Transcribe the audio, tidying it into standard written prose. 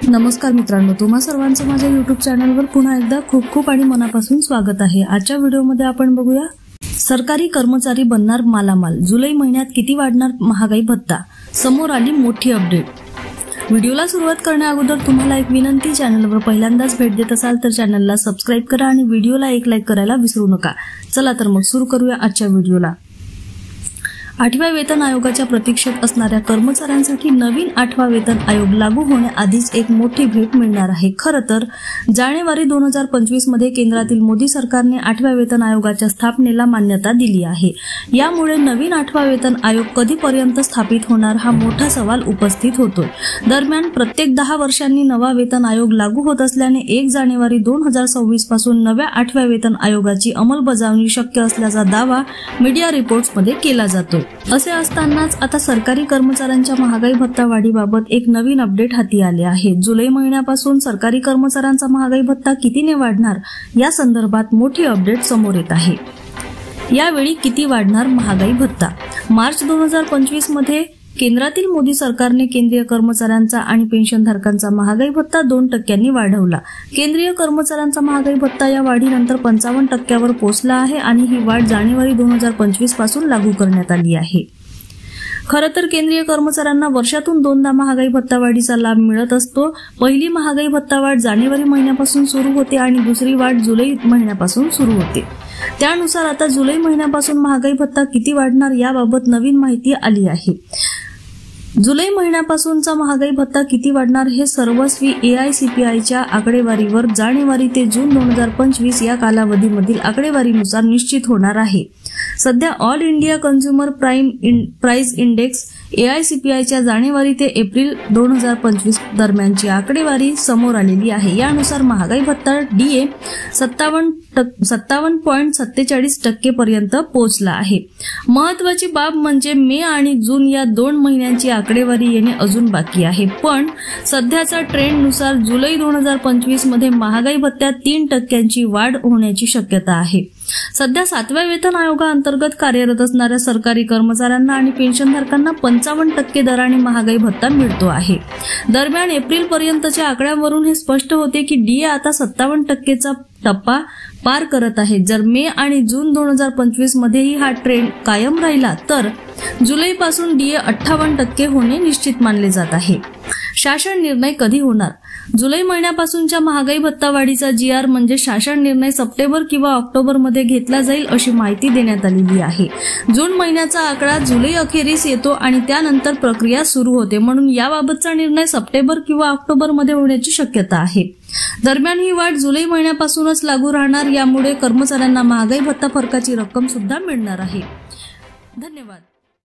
नमस्कार मित्रांनो, तुम्हा सर्वांचं माझ्या YouTube चॅनलवर पुन्हा एकदा खूप खूप आणि मनापासून स्वागत आहे। आजच्या व्हिडिओमध्ये आपण बघूया सरकारी कर्मचारी बनणार मालामाल, जुलै महिन्यात किती वाढणार महागाई भत्ता, समोर आली मोठी अपडेट। व्हिडिओला सुरुवात करण्याअगोदर तुम्हाला एक विनंती, चॅनलवर पहिल्यांदाच भेट देत असाल तर चॅनलला सबस्क्राइब करा आणि व्हिडिओला एक लाईक करायला विसरू नका। चला तर मग सुरू करूया आजच्या व्हिडिओला। 8व्या वेतन आयोगाच्या प्रतीक्षेत असणाऱ्या कर्मचाऱ्यांसाठी नवीन 8वा वेतन आयोग लागू होण्याआधीच एक मोठी भेट मिळणार आहे। खरं तर जानेवारी 2025 मध्ये केंद्रातील मोदी सरकारने 8व्या वेतन आयोगाच्या स्थापनेला मान्यता दिली आहे। यामुळे नवीन 8वा वेतन आयोग कधीपर्यंत स्थापित होणार हा मोठा सवाल उपस्थित होतोय। दरम्यान प्रत्येक 10 वर्षांनी नवा वेतन आयोग लागू होत असल्याने 1 जानेवारी 2026 पासून नव्या 8व्या वेतन आयोगाची अंमलबजावणी शक्य असल्याचा दावा मीडिया रिपोर्ट्समध्ये केला जातोय। असे असतानाच आता सरकारी कर्मचाऱ्यांच्या महागाई भत्ता वाढीबाबत एक नवीन अपडेट हाती आले आहे। जुलै महिन्यापासून सरकारी कर्मचाऱ्यांचा महागाई भत्ता कितीने वाढणार या संदर्भात मोठी अपडेट समोर येत आहे। यावेळी किती वाढणार महागाई भत्ता? मार्च 2025 मध्ये केंद्रातील मोदी सरकारने केंद्रीय कर्मचाऱ्यांचा आणि पेन्शनधारकांचा महागाई भत्ता 2% वाढवला। केंद्रीय कर्मचाऱ्यांचा महागाई भत्ता या वाढीनंतर 55% पोहोचला आहे आणि ही वाढ जानेवारी 2025 पासून लागू करण्यात आली आहे। खरं तर केंद्रीय कर्मचाऱ्यांना वर्षातून 2दा महागाई भत्ता वाढीचा लाभ मिळत असतो। पहिली महागाई भत्ता वाढ जानेवारी महिन्यापासून सुरू होते आणि दुसरी वाढ जुलै महिन्यापासून सुरू होते। त्यानुसार आता जुलै महिन्यापासून महागाई भत्ता किती वाढणार याबाबत नवीन माहिती आली आहे। जुलै महिन्यापासूनचा महागाई भत्ता किती वाढणार हे सर्वस्वी AICPIच्या आकडेवारीवर जानेवारी ते जून 2025 या कालावधीमधील आकडेवारीनुसार निश्चित होणार आहे। सध्या All India Consumer Price Index AICPIच्या जानेवारी ते एप्रिल 2025 दरम्यानची आकडेवारी समोर आलेली आहे। यानुसार महागाई भत्ता DA 57.47% पर्यंत पोहोचला आहे। महत्त्वाची बाब म्हणजे मे आणि जून या 2 महिन्यांची आकडेवारी येणे अजून बाकी आहे, पण सध्याचा ट्रेंडनुसार जुलै 2025 मध्ये महागाई भत्त्यात 3% वाढ होण्याची शक्यता आहे। सध्या 7व्या वेतन आयोगाअंतर्गत कार्यरत असणाऱ्या सरकारी कर्मचाऱ्यांना आणि पेन्शनधारकांना 55% दराने महागाई भत्ता मिळतो आहे। दरम्यान एप्रिल पर्यंतच्या आकड्यांवरून हे स्पष्ट होते की DA आता 57%चा टप्पा पार करत आहे। जर मे आणि जून 2025 मध्येही हा ट्रेंड कायम राहिला तर जुलैपासून DA 58% होणे निश्चित मानले जात आहे। शासन निर्णय कधी होणार? जुलै महिन्यापासूनच्या महागाई भत्ता वाढीचा GR म्हणजे शासन निर्णय सप्टेंबर किंवा ऑक्टोबरमध्ये घेतला जाईल अशी माहिती देण्यात आलेली आहे। जून महिन्याचा आकडा जुलै अखेरीस येतो आणि त्यानंतर प्रक्रिया सुरू होते, म्हणून याबाबतचा निर्णय सप्टेंबर किंवा ऑक्टोबरमध्ये होण्याची शक्यता आहे। दरम्यान ही वाढ जुलै महिन्यापासूनच लागू राहणार, यामुळे कर्मचाऱ्यांना महागाई भत्ता फरकाची रक्कम सुद्धा मिळणार आहे। धन्यवाद।